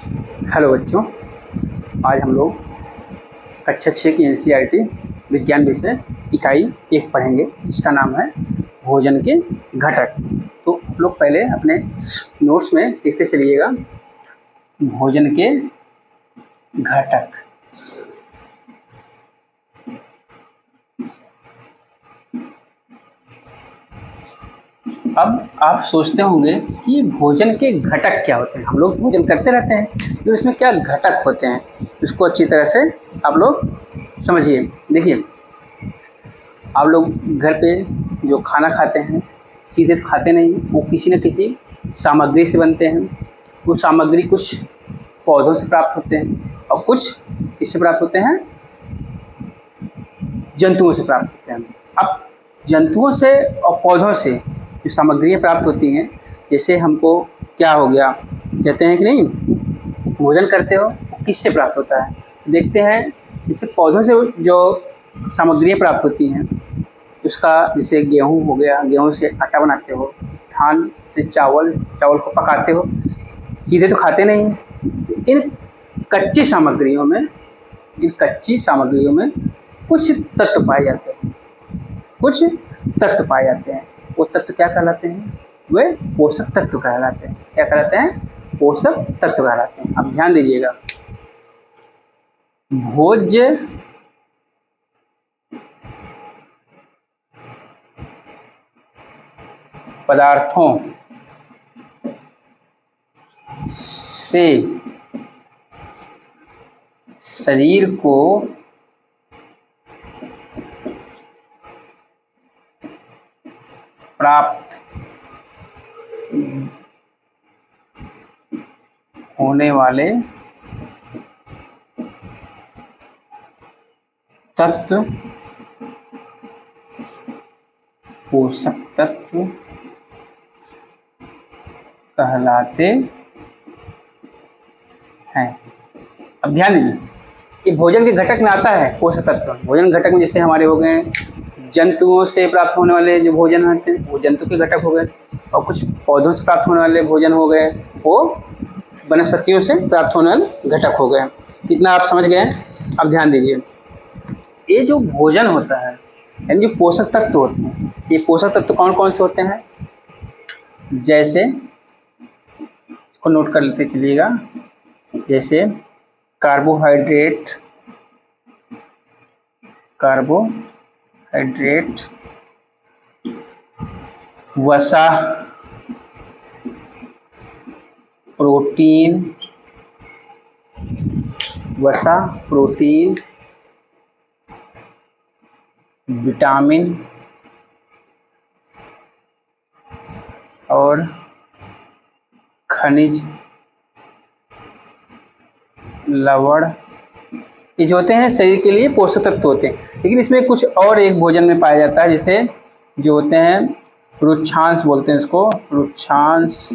Hello बच्चों, आज हम लोग कक्षा 6 की एनसीईआरटी विज्ञान विषय इकाई 1 पढ़ेंगे, जिसका नाम है भोजन के घटक। तो आप लोग पहले अपने नोट्स में लिखते चलिएगा भोजन के घटक। अब आप सोचते होंगे कि भोजन के घटक क्या होते हैं। हम लोग भोजन करते रहते हैं, तो इसमें क्या घटक होते हैं, इसको अच्छी तरह से आप लोग समझिए। देखिए, आप लोग घर पे जो खाना खाते हैं सीधे तो खाते नहीं, वो किसी न किसी सामग्री से बनते हैं। वो सामग्री कुछ पौधों से प्राप्त होते हैं और कुछ किससे प्राप्त होते हैं, जंतुओं से प्राप्त होते हैं। अब जंतुओं से और पौधों से जो सामग्रियाँ प्राप्त होती हैं, जैसे हमको क्या हो गया, कहते हैं कि नहीं भोजन करते हो किससे प्राप्त होता है, देखते हैं जैसे पौधों से जो सामग्रियाँ प्राप्त होती हैं उसका, जैसे गेहूँ हो गया, गेहूँ से आटा बनाते हो, धान से चावल को पकाते हो, सीधे तो खाते नहीं हैं। इन कच्ची सामग्रियों में कुछ तत्व पाए जाते हैं, वो तत्व क्या कहलाते हैं, वे पोषक तत्व कहलाते हैं। क्या कहलाते हैं? पोषक तत्व कहलाते हैं। अब ध्यान दीजिएगा, भोज्य पदार्थों से शरीर को प्राप्त होने वाले तत्व पोषक तत्व कहलाते हैं। अब ध्यान दीजिए कि भोजन के घटक में आता है पोषक तत्व। भोजन घटक में जैसे हमारे हो गए जंतुओं से प्राप्त होने वाले जो भोजन होते हैं, वो जंतु के घटक हो गए, और कुछ पौधों से प्राप्त होने वाले भोजन हो गए, वो वनस्पतियों से प्राप्त होने वाले घटक हो गए। इतना आप समझ गए। अब ध्यान दीजिए, ये जो भोजन होता है यानी जो पोषक तत्व होते हैं, ये पोषक तत्व कौन कौन से होते हैं, जैसे को नोट कर लेते चलिएगा, जैसे कार्बोहाइड्रेट, वसा, प्रोटीन, विटामिन और खनिज, लवण, ये जो होते हैं शरीर के लिए पोषक तत्व होते हैं। लेकिन इसमें कुछ और एक भोजन में पाया जाता है, जैसे जो होते हैं रुक्षांश बोलते हैं इसको, रुक्षांश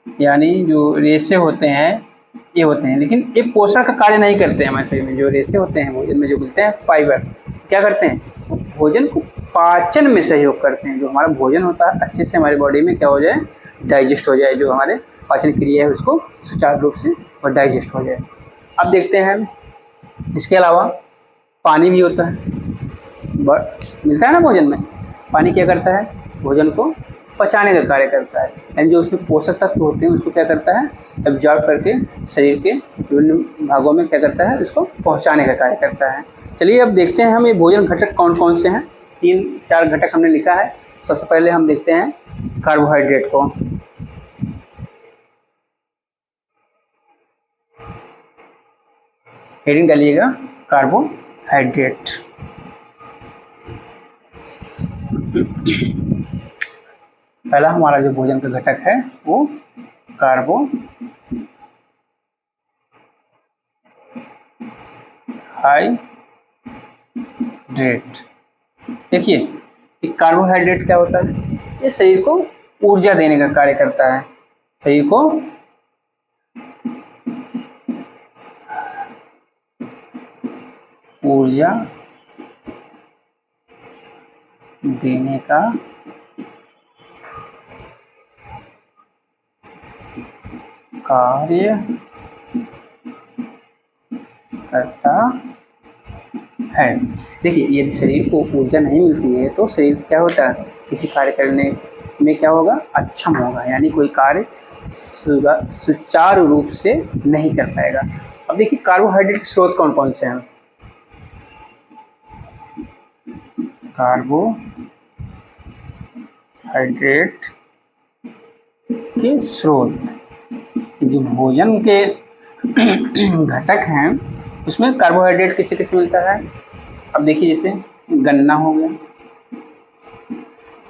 यानी जो रेशे होते हैं, ये होते हैं, लेकिन ये पोषण का कार्य नहीं करते हैं हमारे शरीर में। जो रेशे होते हैं भोजन में जो मिलते हैं फाइबर, क्या करते हैं, भोजन को पाचन में सहयोग करते हैं। जो हमारा भोजन होता है अच्छे से हमारी बॉडी में क्या हो जाए, डाइजेस्ट हो जाए, जो हमारे पाचन क्रिया है उसको सुचारू रूप से और डाइजेस्ट हो जाए। अब देखते हैं, इसके अलावा पानी भी होता है, मिलता है ना भोजन में। पानी क्या करता है, भोजन को पचाने का कार्य करता है, यानी जो उसमें पोषक तत्व होते हैं उसको क्या करता है, एब्जॉर्ब करके शरीर के विभिन्न भागों में क्या करता है, उसको पहुंचाने का कार्य करता है। चलिए अब देखते हैं हम ये भोजन घटक कौन कौन से हैं। 3-4 घटक हमने लिखा है। सबसे पहले हम देखते हैं कार्बोहाइड्रेट को। हेडिंग डालिएगा कार्बोहाइड्रेट। पहला हमारा जो भोजन का घटक है वो कार्बोहाइड्रेट। देखिए, कार्बोहाइड्रेट क्या होता है, ये शरीर को ऊर्जा देने का कार्य करता है, शरीर को ऊर्जा देने का कार्य करता है। देखिए, यदि शरीर को ऊर्जा नहीं मिलती है तो शरीर क्या होता है, किसी कार्य करने में क्या होगा, अक्षम होगा, यानी कोई कार्य सुचारू रूप से नहीं कर पाएगा। अब देखिए, कार्बोहाइड्रेट के स्रोत कौन कौन से हैं। कार्बोहाइड्रेट के स्रोत, जो भोजन के घटक हैं उसमें कार्बोहाइड्रेट किससे किससे मिलता है। अब देखिए, जैसे गन्ना हो गया,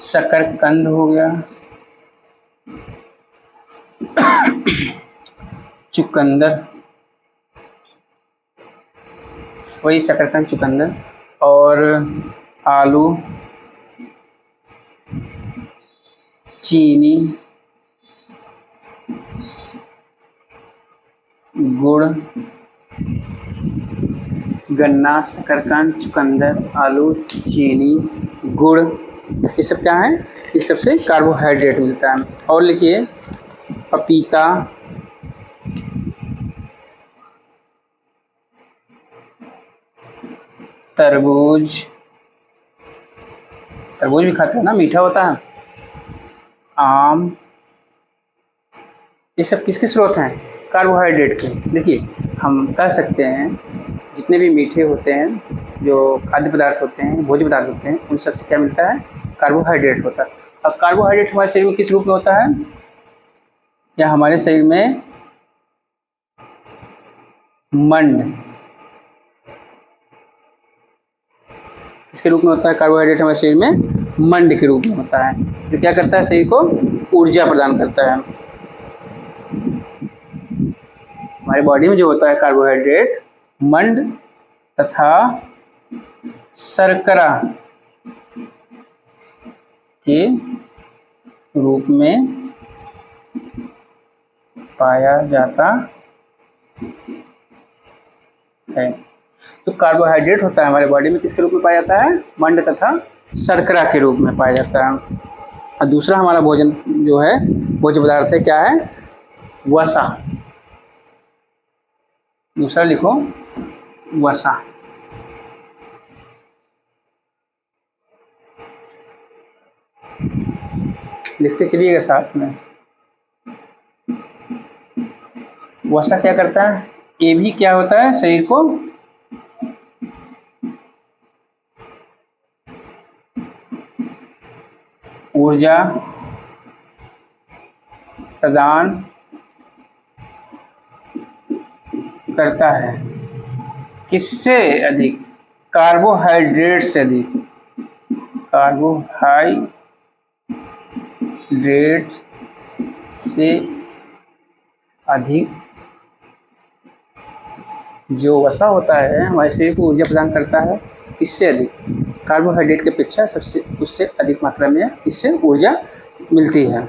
शकरकंद हो गया, चुकंदर, वही शकरकंद चुकंदर, और आलू, चीनी, गुड़, गन्ना, शकरकंद, चुकंदर, आलू, चीनी, गुड़, ये सब क्या है, इस सब से कार्बोहाइड्रेट मिलता है। और लिखिए, पपीता, तरबूज, तरबूज भी खाते हैं ना, मीठा होता है, आम, ये सब किसके स्रोत हैं, कार्बोहाइड्रेट के। देखिए, हम कह सकते हैं जितने भी मीठे होते हैं, जो खाद्य पदार्थ होते हैं, भोज्य पदार्थ होते हैं, उन सब से क्या मिलता है, कार्बोहाइड्रेट होता है। अब कार्बोहाइड्रेट हमारे शरीर में किस रूप में होता है, या हमारे शरीर में मंड इसके रूप में होता है। कार्बोहाइड्रेट हमारे शरीर में मंड के रूप में होता है, जो क्या करता है, शरीर को ऊर्जा प्रदान करता है। हमारी बॉडी में जो होता है कार्बोहाइड्रेट, मंड तथा शर्करा के रूप में पाया जाता है। तो कार्बोहाइड्रेट होता है हमारे बॉडी में किसके रूप में पाया जाता है, मंड तथा शर्करा के रूप में पाया जाता है। और दूसरा हमारा भोजन जो है, भोज्य पदार्थ है, क्या है, वसा। दूसरा लिखो, वसा। लिखते चलिएगा साथ में। वसा क्या करता है, ये भी क्या होता है, शरीर को ऊर्जा प्रदान करता है। किससे अधिक, कार्बोहाइड्रेट से अधिक, कार्बोहाइड्रेट से अधिक जो वसा होता है हमारे शरीर को ऊर्जा प्रदान करता है। किससे अधिक, कार्बोहाइड्रेट की अपेक्षा सबसे उससे अधिक मात्रा में इससे ऊर्जा मिलती है।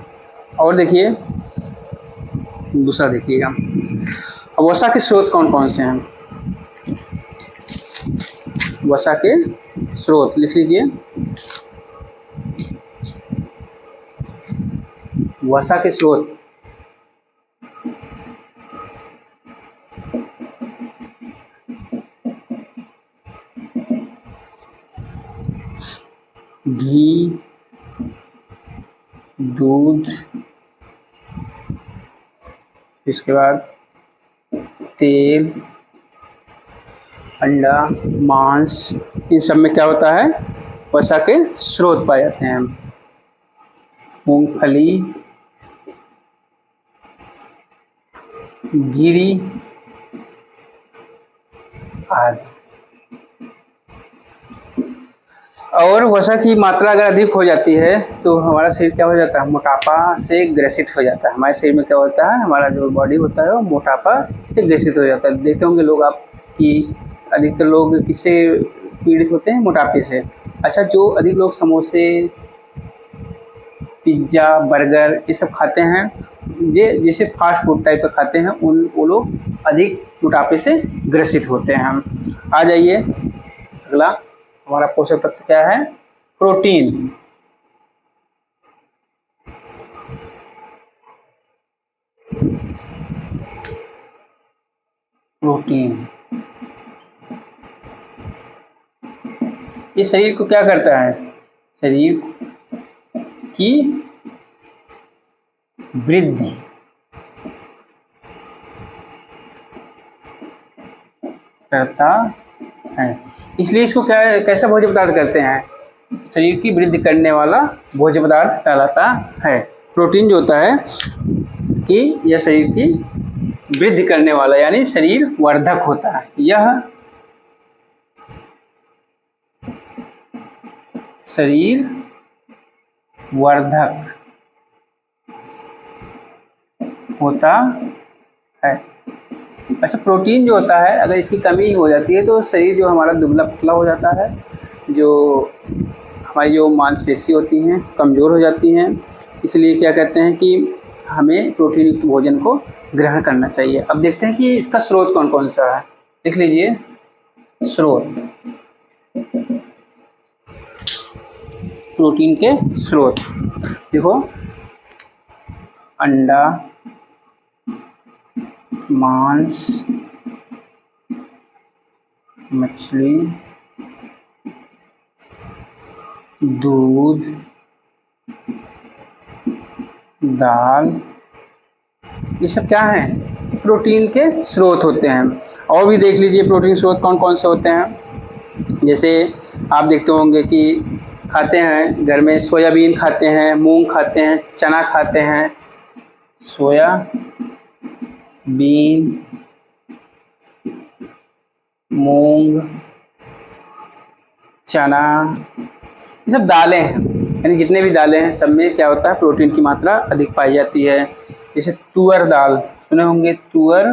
और देखिए, दूसरा देखिएगा, अब वसा के स्रोत कौन कौन से हैं। वसा के स्रोत लिख लीजिए, वसा के स्रोत घी, दूध, इसके बाद तेल, अंडा, मांस, इन सब में क्या होता है, वसा के स्रोत पाए जाते हैं। मूंगफली, गिरी आदि। और वसा की मात्रा अगर अधिक हो जाती है तो हमारा शरीर क्या हो जाता है, मोटापा से ग्रसित हो जाता है। हमारे शरीर में क्या होता है, हमारा जो बॉडी होता है वो मोटापा से ग्रसित हो जाता है। देखते होंगे लोग आप कि अधिकतर लोग किससे पीड़ित होते हैं, मोटापे से। अच्छा, जो अधिक लोग समोसे, पिज्ज़ा, बर्गर ये सब खाते हैं, ये जैसे फास्ट फूड टाइप का खाते हैं, वो लोग अधिक मोटापे से ग्रसित होते हैं। आ जाइए, अगला हमारा पोषक तत्व क्या है, प्रोटीन। प्रोटीन ये शरीर को क्या करता है? शरीर की वृद्धि करता है, इसलिए इसको क्या, कैसा भोज्य पदार्थ कहते हैं? शरीर की वृद्धि करने वाला भोज्य पदार्थ कहलाता है। प्रोटीन जो होता है कि यह शरीर की वृद्धि करने वाला यानी शरीर वर्धक होता है। यह शरीर वर्धक होता है। अच्छा, प्रोटीन जो होता है अगर इसकी कमी हो जाती है तो शरीर जो हमारा दुबला पतला हो जाता है, जो हमारी जो मांसपेशी होती हैं कमज़ोर हो जाती हैं। इसलिए क्या कहते हैं कि हमें प्रोटीन युक्त भोजन को ग्रहण करना चाहिए। अब देखते हैं कि इसका स्रोत कौन कौन सा है। लिख लीजिए स्रोत, प्रोटीन के स्रोत। देखो, अंडा, मांस, मछली, दूध, दाल, ये सब क्या हैं? प्रोटीन के स्रोत होते हैं। और भी देख लीजिए प्रोटीन स्रोत कौन कौन से होते हैं। जैसे आप देखते होंगे कि खाते हैं घर में, सोयाबीन खाते हैं, मूंग खाते हैं, चना खाते हैं। सोयाबीन, मूंग, चना, ये सब दालें हैं। यानी जितने भी दालें हैं सब में क्या होता है? प्रोटीन की मात्रा अधिक पाई जाती है। जैसे तुअर दाल, सुने होंगे, तुअर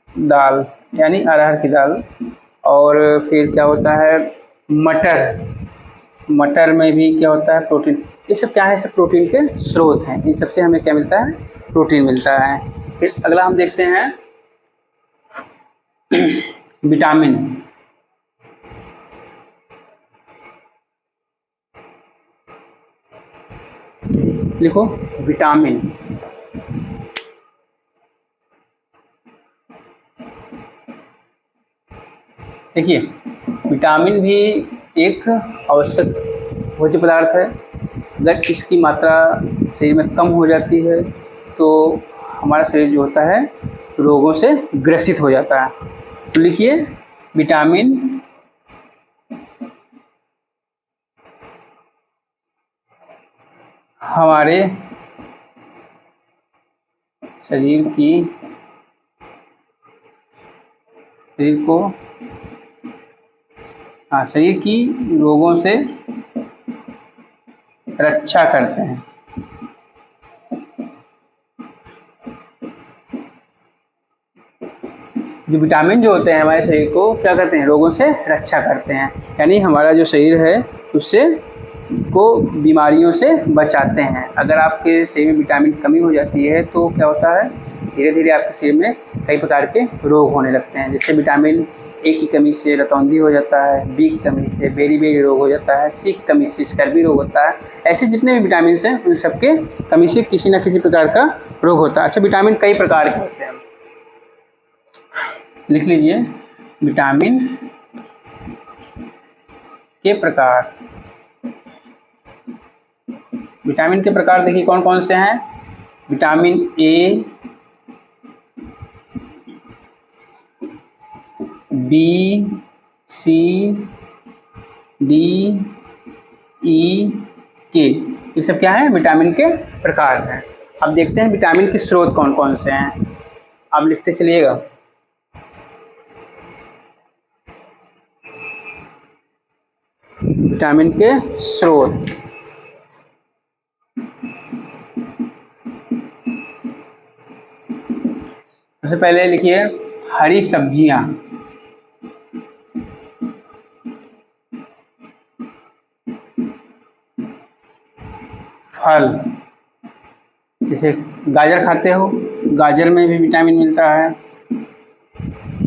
दाल यानी अरहर की दाल। और फिर क्या होता है? मटर, मटर में भी क्या होता है? प्रोटीन। ये सब क्या है? सब प्रोटीन के स्रोत हैं। इन सबसे हमें क्या मिलता है? प्रोटीन मिलता है। फिर अगला हम देखते हैं विटामिन। लिखो विटामिन। देखिए, विटामिन भी एक आवश्यक भोज्य पदार्थ है। अगर इसकी मात्रा शरीर में कम हो जाती है तो हमारा शरीर जो होता है रोगों से ग्रसित हो जाता है। तो लिखिए विटामिन हमारे शरीर की रोगों से रक्षा करते हैं। जो विटामिन जो होते हैं हमारे शरीर को क्या करते हैं? रोगों से रक्षा करते हैं। यानी हमारा जो शरीर है उससे को बीमारियों से बचाते हैं। अगर आपके शरीर में विटामिन की कमी हो जाती है तो क्या होता है? धीरे धीरे आपके शरीर में कई प्रकार के रोग होने लगते हैं। जैसे विटामिन ए की कमी से रतौंधी हो जाता है, बी की कमी से बेरी रोग हो जाता है, सी की कमी से स्कर्वी रोग होता है। ऐसे जितने भी विटामिन हैं उन सबके कमी से किसी न किसी प्रकार का रोग होता है। अच्छा, विटामिन कई प्रकार के होते हैं। लिख लीजिए विटामिन के प्रकार। विटामिन के प्रकार देखिए कौन कौन से हैं। Vitamin A, B, C, D, E, K, ये सब क्या है? विटामिन के प्रकार हैं। अब देखते हैं विटामिन के स्रोत कौन कौन से हैं। आप लिखते चलिएगा। विटामिन के स्रोत। सबसे पहले लिखिए हरी सब्जियां, फल। जैसे गाजर खाते हो, गाजर में भी विटामिन मिलता है।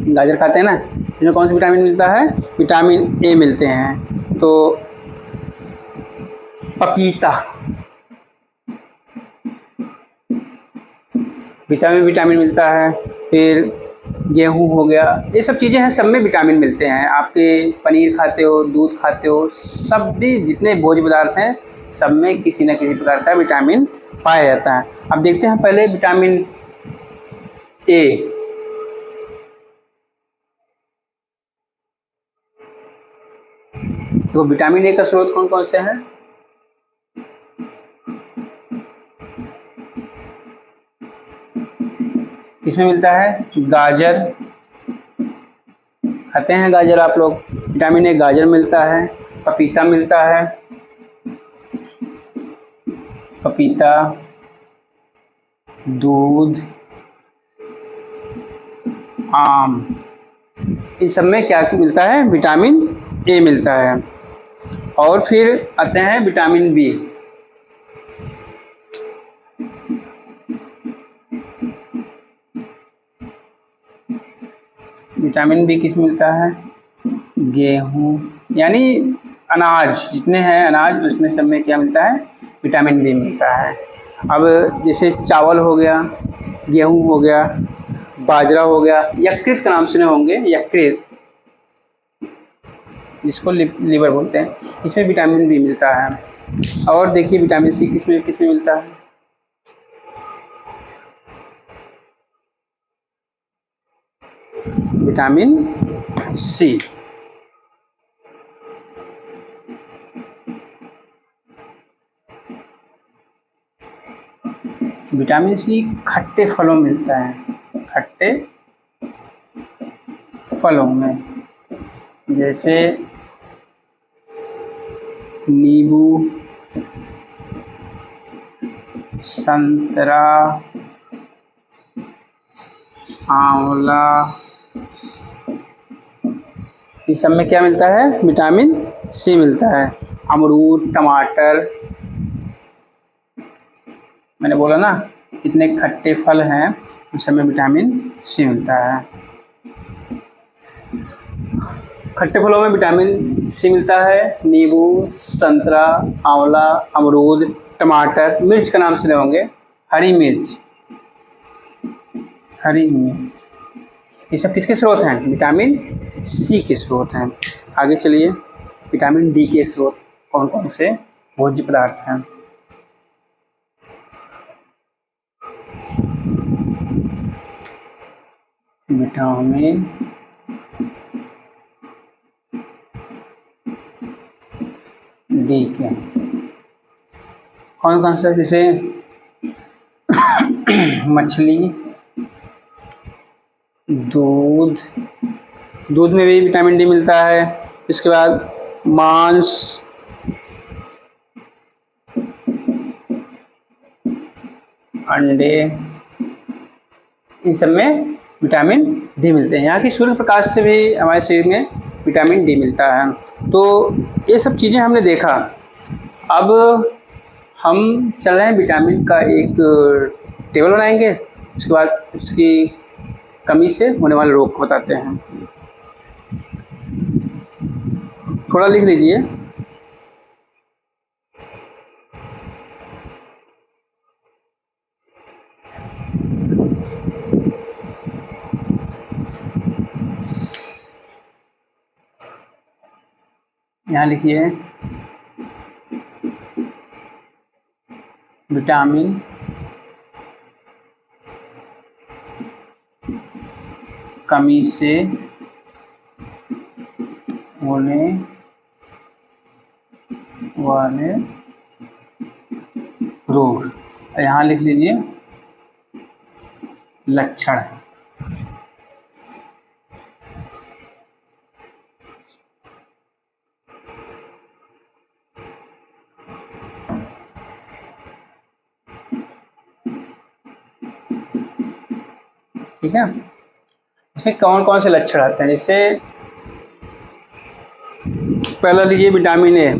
गाजर खाते हैं ना, इसमें कौन सा विटामिन मिलता है? विटामिन ए मिलते हैं। तो पपीता, विटामिन मिलता है। फिर गेहूँ हो गया, ये सब चीज़ें हैं, सब में विटामिन मिलते हैं। आपके पनीर खाते हो, दूध खाते हो, सब भी जितने भोज्य पदार्थ हैं सब में किसी न किसी प्रकार का विटामिन पाया जाता है। अब देखते हैं पहले विटामिन ए। तो विटामिन ए का स्रोत कौन कौन से हैं? किसमें मिलता है? गाजर, खाते हैं गाजर आप लोग, विटामिन ए गाजर मिलता है। पपीता मिलता है, पपीता, दूध, आम, इन सब में क्या मिलता है? विटामिन ए मिलता है। और फिर आते हैं विटामिन बी। विटामिन बी किस मिलता है? गेहूँ, यानी अनाज जितने हैं अनाज, उसमें सब में क्या मिलता है? विटामिन बी मिलता है। अब जैसे चावल हो गया, गेहूँ हो गया, बाजरा हो गया, यकृत का नाम सुने होंगे, यकृत जिसको लीवर बोलते हैं, इसमें विटामिन बी मिलता है। और देखिए विटामिन सी किसमें किसमें मिलता है? Vitamin C. विटामिन सी खट्टे फलों में मिलता है, खट्टे फलों में, जैसे नींबू, संतरा, आंवला, इस सब में क्या मिलता है? विटामिन सी मिलता है। अमरूद, टमाटर, मैंने बोला ना इतने खट्टे फल हैं, उन सब में विटामिन सी मिलता है। खट्टे फलों में विटामिन सी मिलता है, नींबू, संतरा, आंवला, अमरूद, टमाटर, मिर्च का नाम सुने होंगे, हरी मिर्च, हरी मिर्च, ये सब किसके स्रोत हैं? विटामिन सी के स्रोत हैं। आगे चलिए, विटामिन डी के स्रोत कौन कौन से भोज्य पदार्थ हैं? विटामिन डी के कौन कौन से? जैसे मछली, दूध, दूध में भी विटामिन डी मिलता है। इसके बाद मांस, अंडे, इन सब में विटामिन डी मिलते हैं। यहाँ की सूर्य प्रकाश से भी हमारे शरीर में विटामिन डी मिलता है। तो ये सब चीज़ें हमने देखा। अब हम चल रहे हैं विटामिन का एक टेबल बनाएंगे, उसके बाद उसकी कमी से होने वाले रोग को बताते हैं। थोड़ा लिख लीजिए। यहाँ लिखिए विटामिन कमी से होने वाले रोग, यहाँ लिख लीजिए लक्षण। ठीक है, इसमें कौन कौन से लक्षण आते हैं? जैसे पहला लीजिए विटामिन ए।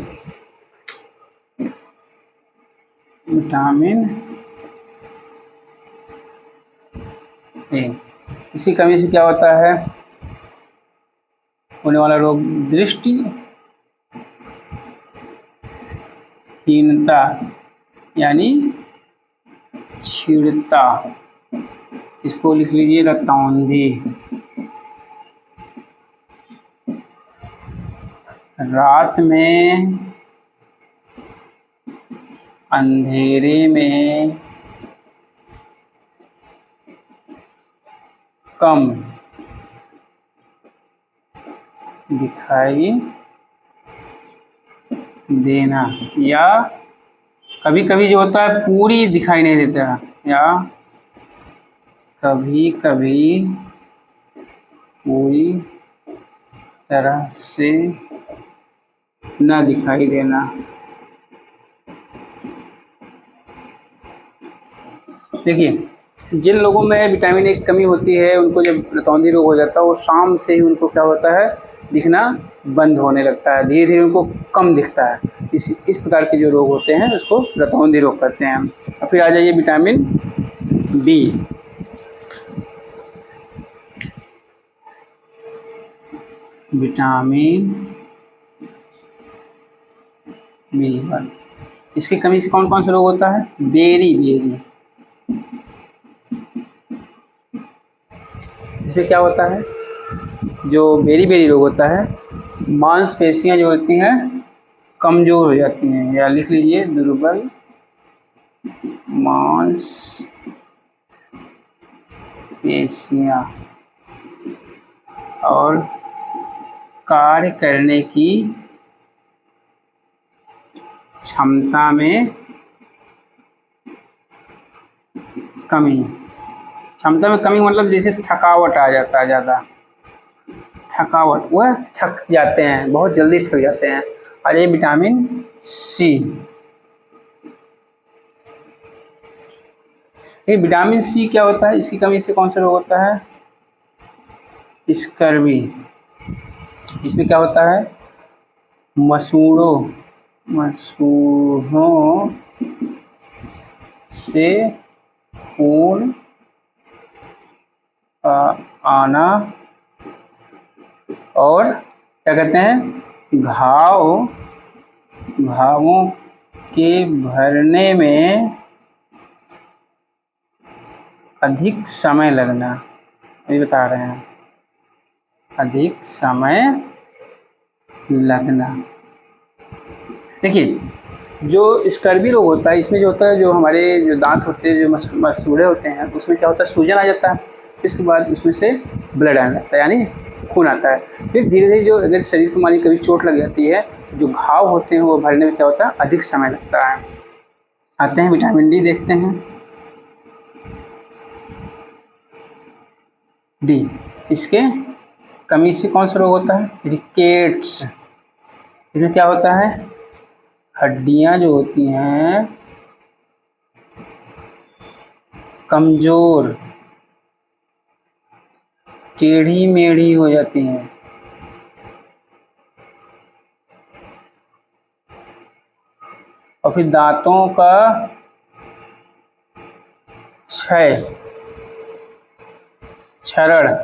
विटामिन ए, इसी कमी से क्या होता है? होने वाला रोग दृष्टि हीनता, यानी क्षीणता, इसको लिख लीजिए रतौंधी। रात में अंधेरे में कम दिखाई देना, या कभी कभी जो होता है पूरी दिखाई नहीं देता, या कभी कभी पूरी तरह से न दिखाई देना। देखिए, जिन लोगों में विटामिन ए की कमी होती है, उनको जब रतौंधी रोग हो जाता है, वो शाम से ही उनको क्या होता है, दिखना बंद होने लगता है, धीरे धीरे उनको कम दिखता है। इस प्रकार के जो रोग होते हैं उसको रतौंधी रोग कहते हैं। और फिर आ जाइए विटामिन बी। विटामिन बी1, इसकी कमी से कौन कौन सा रोग होता है? Beriberi. इसमें क्या होता है, जो बेरी बेरी रोग होता है, मांसपेशियां जो होती हैं कमजोर हो जाती हैं, या लिख लीजिए दुर्बल मांसपेशियां और कार्य करने की क्षमता में कमी। क्षमता में कमी मतलब जैसे थकावट आ जाता है, ज़्यादा थकावट, वह थक जाते हैं, बहुत जल्दी थक जाते हैं। और ये विटामिन सी, ये विटामिन सी क्या होता है, इसकी कमी से कौन सा रोग होता है? स्कर्वी। इसमें क्या होता है, मसूड़ों से खून आना, और क्या कहते हैं, घावों के भरने में अधिक समय लगना। ये बता रहे हैं, अधिक समय लगना। देखिए, जो स्कर्वी रोग होता है, इसमें जो होता है, जो हमारे जो दांत होते हैं, जो मसूड़े होते हैं, उसमें क्या होता है, सूजन आ जाता है, फिर इसके बाद उसमें से ब्लड आने लगता है, यानी खून आता है। फिर धीरे धीरे जो अगर शरीर को मानी कभी चोट लग जाती है, जो घाव होते हैं वो भरने में क्या होता है, अधिक समय लगता है। आते हैं विटामिन डी, देखते हैं। डी, इसके कमी से कौन सा रोग होता है? रिकेट्स। इसमें क्या होता है, हड्डियां जो होती हैं कमजोर, टेढ़ी मेढ़ी हो जाती हैं, और फिर दांतों का क्षरण,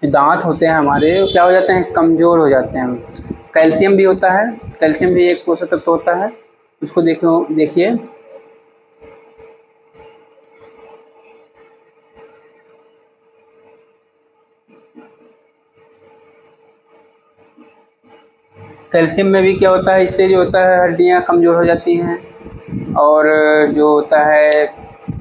दांत होते हैं हमारे, वो क्या हो जाते हैं, कमजोर हो जाते हैं। कैल्शियम भी होता है, कैल्शियम भी एक पोषक तत्व होता है, उसको देखिए। कैल्शियम में भी क्या होता है, इससे जो होता है हड्डियां कमज़ोर हो जाती हैं, और जो होता है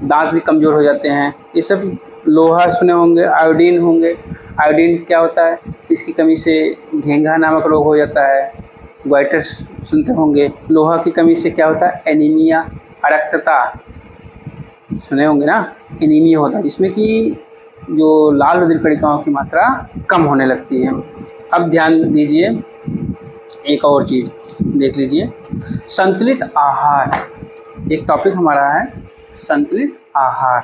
दांत भी कमज़ोर हो जाते हैं। ये सब लोहा सुने होंगे, आयोडीन होंगे। आयोडीन क्या होता है, इसकी कमी से घेंघा नामक रोग हो जाता है। ग्वाइटर सुनते होंगे। लोहा की कमी से क्या होता है, एनीमिया, अरक्तता सुने होंगे ना, एनीमिया होता है, जिसमें कि जो लाल रुधिर कणिकाओं की मात्रा कम होने लगती है। अब ध्यान दीजिए, एक और चीज़ देख लीजिए, संतुलित आहार। एक टॉपिक हमारा है संतुलित आहार।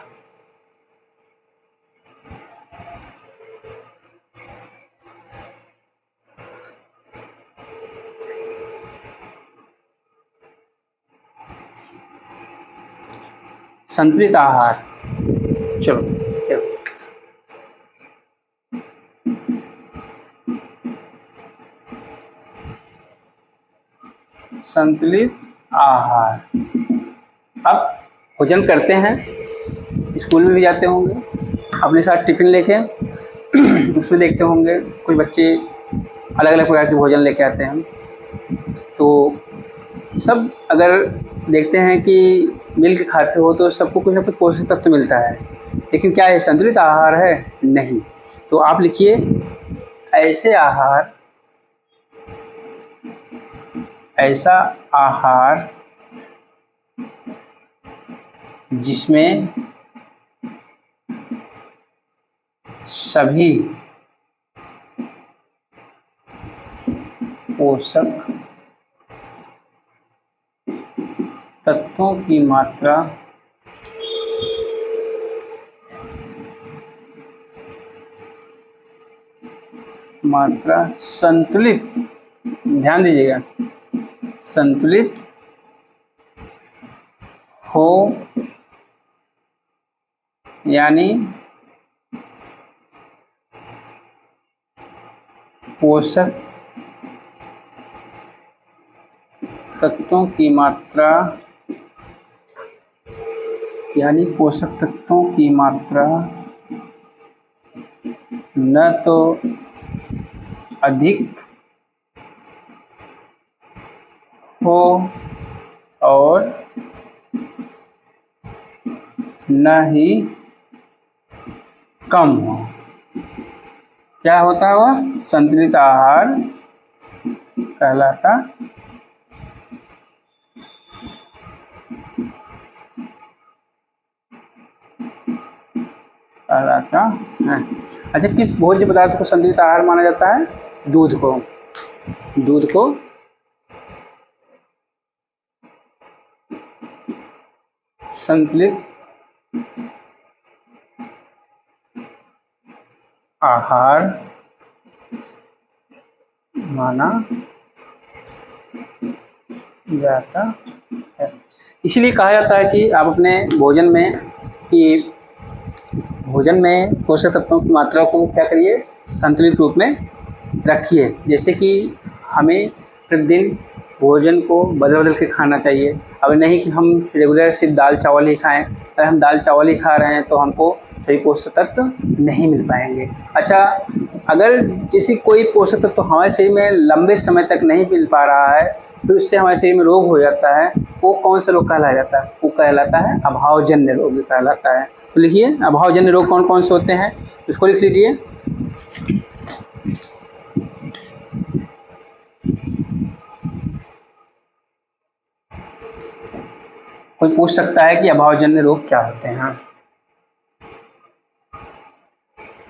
संतुलित आहार, चलो संतुलित आहार। अब भोजन करते हैं, स्कूल में भी जाते होंगे, अपने साथ टिफिन लेके उसमें देखते होंगे कुछ बच्चे अलग अलग प्रकार के भोजन लेके आते हैं हम। तो सब अगर देखते हैं कि मिल के खाते हो तो सबको कुछ ना कुछ पोषक तत्व तो मिलता है, लेकिन क्या ये संतुलित आहार है? नहीं। तो आप लिखिए ऐसा आहार जिसमें सभी पोषक तत्वों की मात्रा संतुलित, ध्यान दीजिएगा, संतुलित हो, यानी पोषक तत्वों की मात्रा, यानी पोषक तत्वों की मात्रा न तो अधिक हो और न ही कम हो। क्या होता है वह? संतुलित आहार कहलाता है। अच्छा, किस भोज्य पदार्थ को संतुलित आहार माना जाता है? दूध को। दूध को संतुलित आहार माना जाता है। इसीलिए कहा जाता है कि आप अपने भोजन में पोषक तत्वों की मात्रा को क्या करिए? संतुलित रूप में रखिए। जैसे कि हमें प्रतिदिन भोजन को बदल बदल के खाना चाहिए। अब नहीं कि हम रेगुलर सिर्फ दाल चावल ही खाएं। अगर हम दाल चावल ही खा रहे हैं तो हमको सही पोषक तत्व नहीं मिल पाएंगे। अच्छा, अगर जैसे कोई पोषक तत्व हमारे शरीर में लंबे समय तक नहीं मिल पा रहा है तो उससे हमारे शरीर में रोग हो जाता है, वो कौन सा रोग कहलाया जाता है? वो कहलाता है अभावजन्य रोग कहलाता है। तो लिखिए, अभावजन्य रोग कौन कौन से होते हैं, इसको लिख लीजिए। कोई पूछ सकता है कि अभावजन्य रोग क्या होते हैं?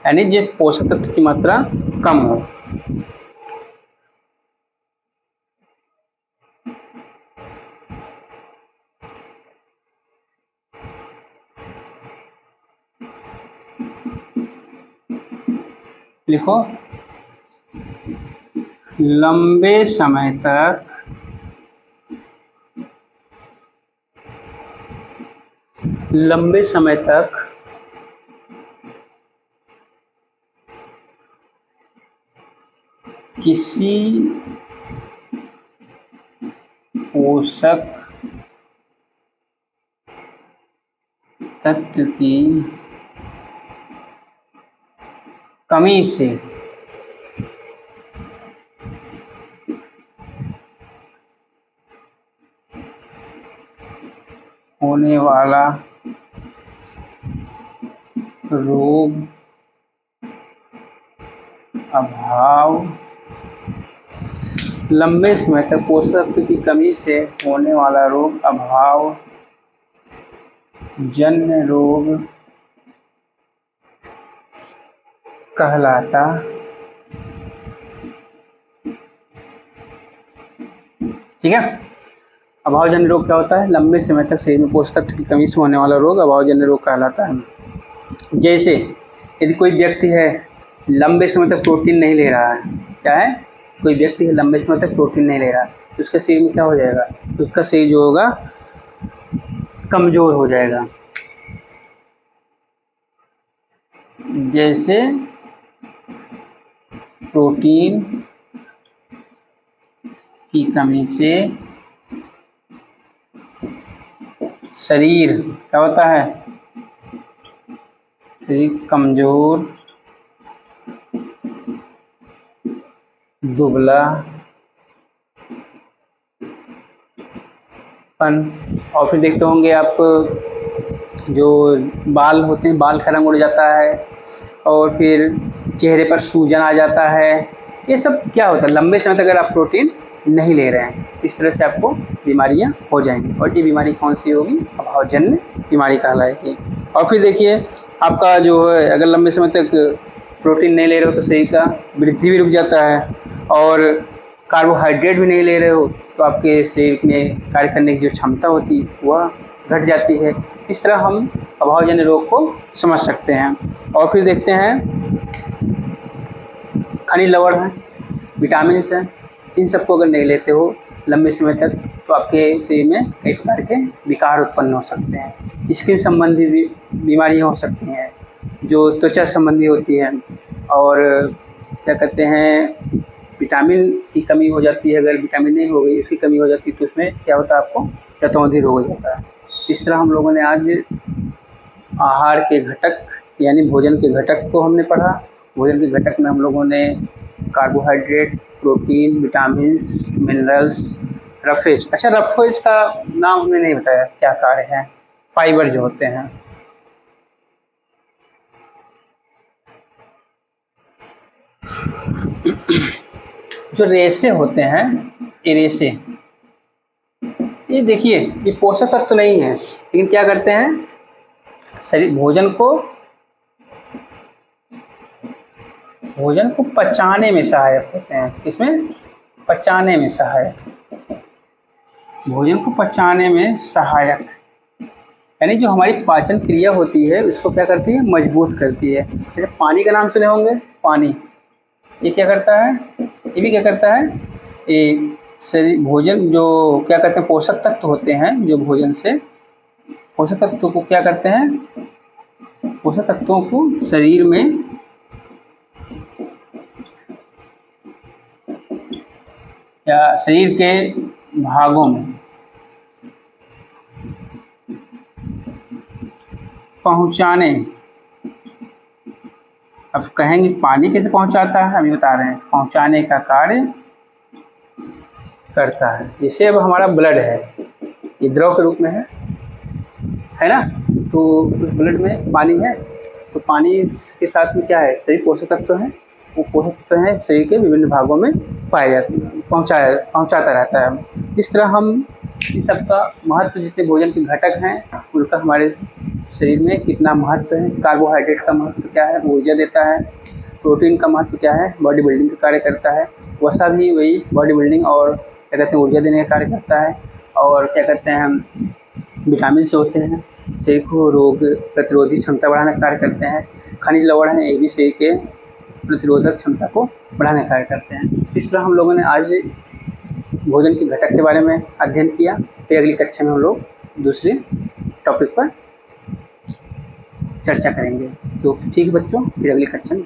यानी जो पोषक तत्व की मात्रा कम हो। लिखो, लंबे समय तक किसी पोषक तत्व की कमी से होने वाला रोग अभाव, लंबे समय तक पोषक तत्व की कमी से होने वाला रोग अभाव जन्य रोग कहलाता। ठीक है, अभावजन्य रोग क्या होता है? लंबे समय तक शरीर में पोषक तत्व की कमी से होने वाला रोग अभावजन्य रोग कहलाता है। जैसे यदि कोई व्यक्ति है लंबे समय तक प्रोटीन नहीं ले रहा है, क्या है? कोई व्यक्ति है लंबे समय तक प्रोटीन नहीं ले रहा है तो उसके शरीर में क्या हो जाएगा? तो उसका शरीर जो होगा कमजोर हो जाएगा। जैसे प्रोटीन की कमी से शरीर क्या होता है? शरीर कमजोर दुबला पन। और फिर देखते होंगे आप जो बाल होते हैं, बाल का रंग उड़ जाता है, और फिर चेहरे पर सूजन आ जाता है। ये सब क्या होता है, लंबे समय तक अगर आप प्रोटीन नहीं ले रहे हैं, इस तरह से आपको बीमारियां हो जाएंगी। और ये बीमारी कौन सी होगी, अभावजन्य बीमारी कहलाएगी। और फिर देखिए आपका जो है, अगर लंबे समय तक प्रोटीन नहीं ले रहे हो तो शरीर का वृद्धि भी रुक जाता है, और कार्बोहाइड्रेट भी नहीं ले रहे हो तो आपके शरीर में कार्य करने की जो क्षमता होती है वह घट जाती है। इस तरह हम अभावजन्य रोग को समझ सकते हैं। और फिर देखते हैं खनिज लवण हैं, विटामिन हैं, इन सबको अगर नहीं लेते हो लंबे समय तक तो आपके शरीर में कई प्रकार के विकार उत्पन्न हो सकते हैं। स्किन संबंधी बीमारियाँ हो सकती हैं, जो त्वचा संबंधी होती है, और क्या कहते हैं विटामिन की कमी हो जाती है। अगर विटामिन नहीं हो गई, उसकी कमी हो जाती है तो उसमें क्या होता है, आपको रतौंधी रोग हो जाता है। इस तरह हम लोगों ने आज आहार के घटक यानी भोजन के घटक को हमने पढ़ा। भोजन के घटक में हम लोगों ने carbohydrate, protein, vitamins, minerals, roughage. अच्छा, रफेज का नाम हमने नहीं बताया, क्या कार्य है। फाइबर जो होते हैं, जो रेशे होते हैं, ये रेशे, ये देखिए ये पोषक तत्व तो नहीं है, लेकिन क्या करते हैं, शरीर भोजन को पचाने में सहायक होते हैं। किसमें, पचाने में सहायक, भोजन को पचाने में सहायक, यानी जो हमारी पाचन क्रिया होती है उसको क्या करती है, मजबूत करती है। जैसे पानी का नाम सुने होंगे, पानी, ये क्या करता है, ये भी क्या करता है, ये शरीर भोजन जो क्या कहते हैं पोषक तत्व होते हैं, जो भोजन से पोषक तत्वों को क्या करते हैं, पोषक तत्वों को शरीर में या शरीर के भागों में पहुंचाने। अब कहेंगे पानी कैसे पहुंचाता है, हम ये बता रहे हैं, पहुंचाने का कार्य करता है। जैसे अब हमारा ब्लड है, ये द्रव के रूप में है ना, तो उस ब्लड में पानी है, तो पानी के साथ में क्या है, शरीर पोषक तत्व है, वो पोषक तत्व है शरीर के विभिन्न भागों में पाए जाते हैं, पहुँचाता रहता है। इस तरह हम इन सब का महत्व, जितने भोजन के घटक हैं उनका हमारे शरीर में कितना महत्व है। कार्बोहाइड्रेट का महत्व क्या है, ऊर्जा देता है। प्रोटीन का महत्व क्या है, बॉडी बिल्डिंग का कार्य करता है। वसा भी वही बॉडी बिल्डिंग और क्या कहते हैं ऊर्जा देने का कार्य करता है। और क्या कहते हैं हम, विटामिन से होते हैं, शरीर को रोग प्रतिरोधी क्षमता बढ़ाने का कार्य करते हैं। खनिज लवण हैं, ये भी शरीर के प्रतिरोधक क्षमता को बढ़ाने का कार्य करते हैं। इस तरह हम लोगों ने आज भोजन के घटक के बारे में अध्ययन किया। फिर अगली कक्षा में हम लोग दूसरे टॉपिक पर चर्चा करेंगे। तो ठीक है बच्चों, फिर अगली कक्षा में